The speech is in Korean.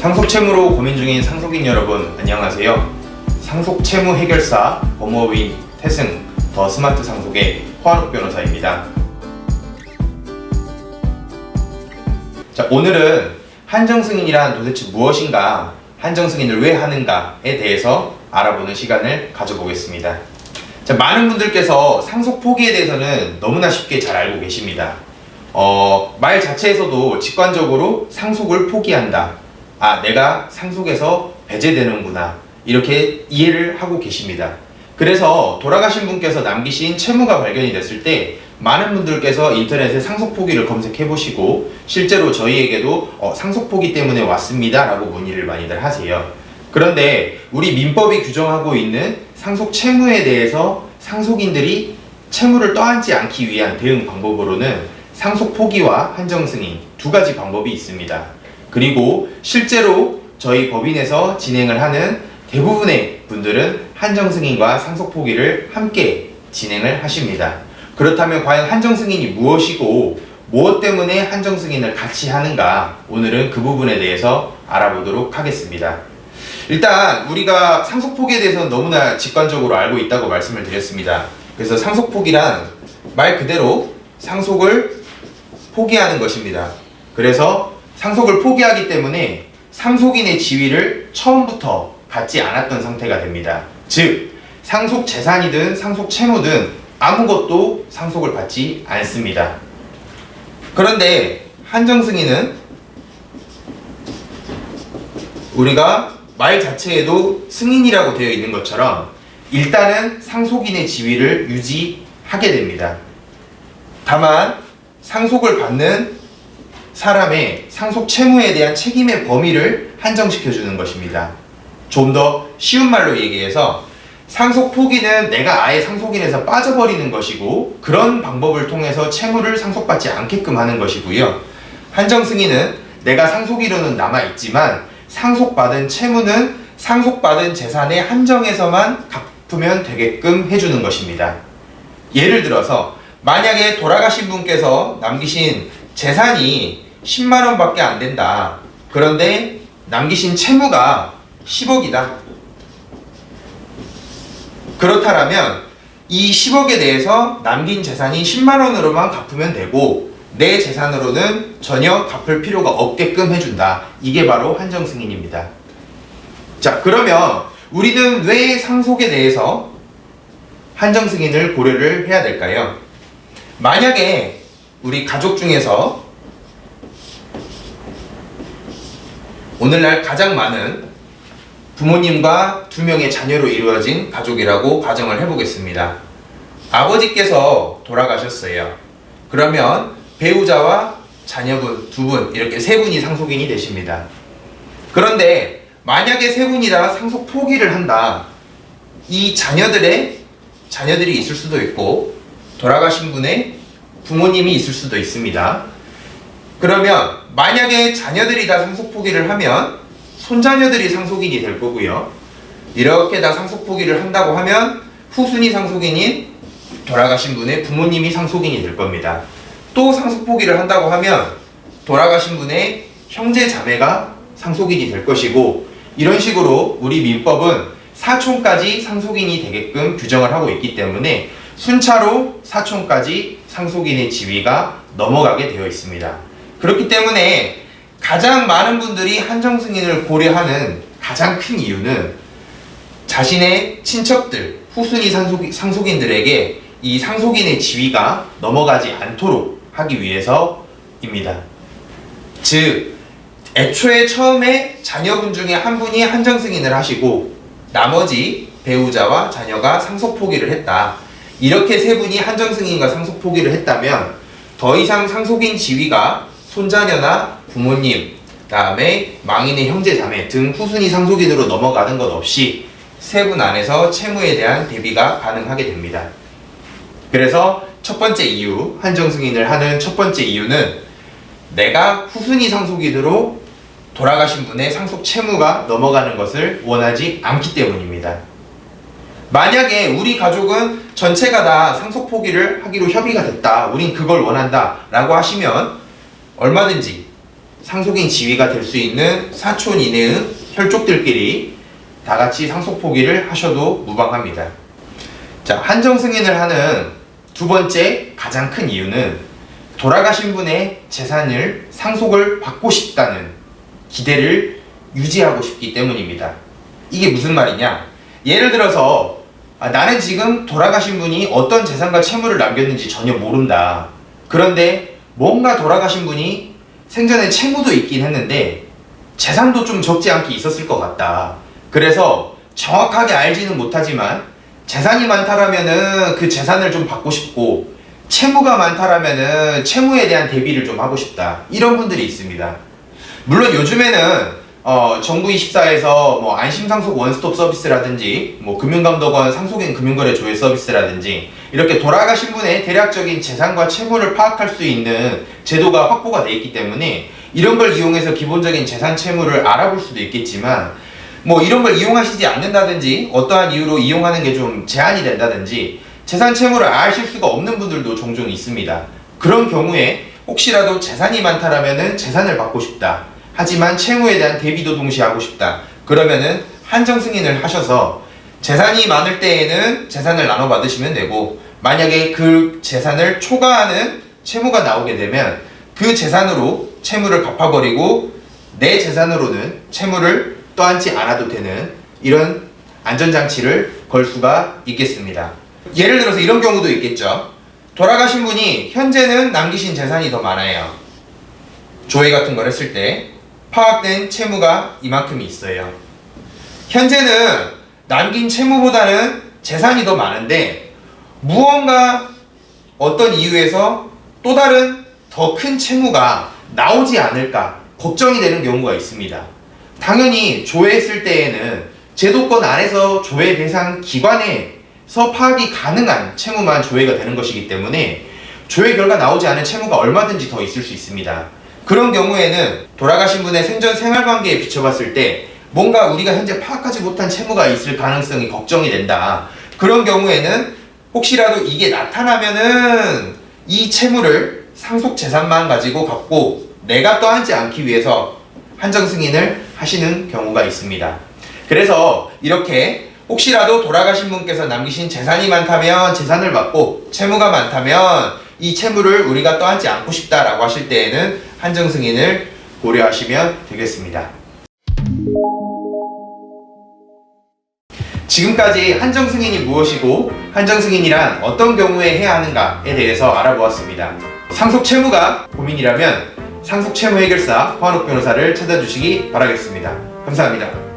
상속채무로 고민 중인 상속인 여러분 안녕하세요. 상속채무 해결사 법무법인 태승 더 스마트 상속의 허한욱 변호사입니다. 자, 오늘은 한정승인이란 도대체 무엇인가, 한정승인을 왜 하는가에 대해서 알아보는 시간을 가져보겠습니다. 자, 많은 분들께서 상속 포기에 대해서는 너무나 쉽게 잘 알고 계십니다. 말 자체에서도 직관적으로 상속을 포기한다. 아, 내가 상속에서 배제되는구나. 이렇게 이해를 하고 계십니다. 그래서 돌아가신 분께서 남기신 채무가 발견이 됐을 때 많은 분들께서 인터넷에 상속 포기를 검색해 보시고 실제로 저희에게도 상속 포기 때문에 왔습니다 라고 문의를 많이들 하세요. 그런데 우리 민법이 규정하고 있는 상속 채무에 대해서 상속인들이 채무를 떠안지 않기 위한 대응 방법으로는 상속 포기와 한정승인 두 가지 방법이 있습니다. 그리고 실제로 저희 법인에서 진행을 하는 대부분의 분들은 한정승인과 상속 포기를 함께 진행을 하십니다. 그렇다면 과연 한정승인이 무엇이고 무엇 때문에 한정승인을 같이 하는가, 오늘은 그 부분에 대해서 알아보도록 하겠습니다. 일단 우리가 상속 포기에 대해서는 너무나 직관적으로 알고 있다고 말씀을 드렸습니다. 그래서 상속 포기란 말 그대로 상속을 포기하는 것입니다. 그래서 상속을 포기하기 때문에 상속인의 지위를 처음부터 갖지 않았던 상태가 됩니다. 즉, 상속 재산이든 상속 채무든 아무것도 상속을 받지 않습니다. 그런데 한정승인은 우리가 말 자체에도 승인이라고 되어 있는 것처럼 일단은 상속인의 지위를 유지하게 됩니다. 다만 상속을 받는 사람의 상속 채무에 대한 책임의 범위를 한정시켜주는 것입니다. 좀 더 쉬운 말로 얘기해서 상속 포기는 내가 아예 상속인에서 빠져버리는 것이고 그런 방법을 통해서 채무를 상속받지 않게끔 하는 것이고요. 한정승인은 내가 상속인으로는 남아있지만 상속받은 채무는 상속받은 재산의 한정에서만 갚으면 되게끔 해주는 것입니다. 예를 들어서 만약에 돌아가신 분께서 남기신 재산이 10만원 밖에 안 된다. 그런데 남기신 채무가 10억이다. 그렇다면 이 10억에 대해서 남긴 재산이 10만원으로만 갚으면 되고 내 재산으로는 전혀 갚을 필요가 없게끔 해준다. 이게 바로 한정승인입니다. 자, 그러면 우리는 왜 상속에 대해서 한정승인을 고려를 해야 될까요? 만약에 우리 가족 중에서 오늘날 가장 많은 부모님과 2명의 자녀로 이루어진 가족이라고 가정을 해보겠습니다. 아버지께서 돌아가셨어요. 그러면 배우자와 자녀분 2분, 이렇게 3분이 상속인이 되십니다. 그런데 만약에 3분이 다 상속 포기를 한다. 이 자녀들이 있을 수도 있고 돌아가신 분의 부모님이 있을 수도 있습니다. 그러면 만약에 자녀들이 다 상속 포기를 하면 손자녀들이 상속인이 될 거고요. 이렇게 다 상속 포기를 한다고 하면 후순위 상속인인 돌아가신 분의 부모님이 상속인이 될 겁니다. 또 상속 포기를 한다고 하면 돌아가신 분의 형제 자매가 상속인이 될 것이고, 이런 식으로 우리 민법은 사촌까지 상속인이 되게끔 규정을 하고 있기 때문에 순차로 사촌까지 상속인의 지위가 넘어가게 되어 있습니다. 그렇기 때문에 가장 많은 분들이 한정승인을 고려하는 가장 큰 이유는 자신의 친척들, 후순위 상속인들에게 이 상속인의 지위가 넘어가지 않도록 하기 위해서입니다. 즉, 애초에 처음에 자녀분 중에 한 분이 한정승인을 하시고 나머지 배우자와 자녀가 상속 포기를 했다. 이렇게 3분이 한정승인과 상속 포기를 했다면 더 이상 상속인 지위가 손자녀나 부모님, 다음에 망인의 형제 자매 등 후순위 상속인으로 넘어가는 것 없이 3분 안에서 채무에 대한 대비가 가능하게 됩니다. 그래서 첫 번째 이유, 한정승인을 하는 첫 번째 이유는 내가 후순위 상속인으로 돌아가신 분의 상속 채무가 넘어가는 것을 원하지 않기 때문입니다. 만약에 우리 가족은 전체가 다 상속 포기를 하기로 협의가 됐다, 우린 그걸 원한다 라고 하시면 얼마든지 상속인 지위가 될 수 있는 사촌 이내의 혈족들끼리 다 같이 상속 포기를 하셔도 무방합니다. 자, 한정 승인을 하는 두 번째 가장 큰 이유는 돌아가신 분의 재산을 상속을 받고 싶다는 기대를 유지하고 싶기 때문입니다. 이게 무슨 말이냐? 예를 들어서 나는 지금 돌아가신 분이 어떤 재산과 채무를 남겼는지 전혀 모른다. 그런데 뭔가 돌아가신 분이 생전에 채무도 있긴 했는데 재산도 좀 적지 않게 있었을 것 같다. 그래서 정확하게 알지는 못하지만 재산이 많다라면은 그 재산을 좀 받고 싶고, 채무가 많다라면은 채무에 대한 대비를 좀 하고 싶다. 이런 분들이 있습니다. 물론 요즘에는 정부24에서 뭐 안심상속 원스톱 서비스라든지 뭐 금융감독원 상속인 금융거래 조회 서비스라든지 이렇게 돌아가신 분의 대략적인 재산과 채무를 파악할 수 있는 제도가 확보가 되어 있기 때문에 이런 걸 이용해서 기본적인 재산 채무를 알아볼 수도 있겠지만, 뭐 이런 걸 이용하시지 않는다든지 어떠한 이유로 이용하는 게 좀 제한이 된다든지 재산 채무를 아실 수가 없는 분들도 종종 있습니다. 그런 경우에 혹시라도 재산이 많다라면은 재산을 받고 싶다. 하지만 채무에 대한 대비도 동시에 하고 싶다. 그러면은 한정 승인을 하셔서 재산이 많을 때에는 재산을 나눠 받으시면 되고, 만약에 그 재산을 초과하는 채무가 나오게 되면 그 재산으로 채무를 갚아버리고 내 재산으로는 채무를 떠안지 않아도 되는 이런 안전장치를 걸 수가 있겠습니다. 예를 들어서 이런 경우도 있겠죠. 돌아가신 분이 현재는 남기신 재산이 더 많아요. 조회 같은 걸 했을 때 파악된 채무가 이만큼이 있어요. 현재는 남긴 채무보다는 재산이 더 많은데 무언가 어떤 이유에서 또 다른 더 큰 채무가 나오지 않을까 걱정이 되는 경우가 있습니다. 당연히 조회했을 때에는 제도권 안에서 조회 대상 기관에서 파악이 가능한 채무만 조회가 되는 것이기 때문에 조회 결과 나오지 않은 채무가 얼마든지 더 있을 수 있습니다. 그런 경우에는 돌아가신 분의 생전 생활관계에 비춰봤을 때 뭔가 우리가 현재 파악하지 못한 채무가 있을 가능성이 걱정이 된다. 그런 경우에는 혹시라도 이게 나타나면은 이 채무를 상속 재산만 가지고 갚고 내가 떠안지 않기 위해서 한정 승인을 하시는 경우가 있습니다. 그래서 이렇게 혹시라도 돌아가신 분께서 남기신 재산이 많다면 재산을 받고, 채무가 많다면 이 채무를 우리가 떠안지 않고 싶다라고 하실 때에는 한정 승인을 고려하시면 되겠습니다. 지금까지 한정 승인이 무엇이고 한정 승인이란 어떤 경우에 해야 하는가에 대해서 알아보았습니다. 상속 채무가 고민이라면 상속 채무 해결사 허한옥 변호사를 찾아주시기 바라겠습니다. 감사합니다.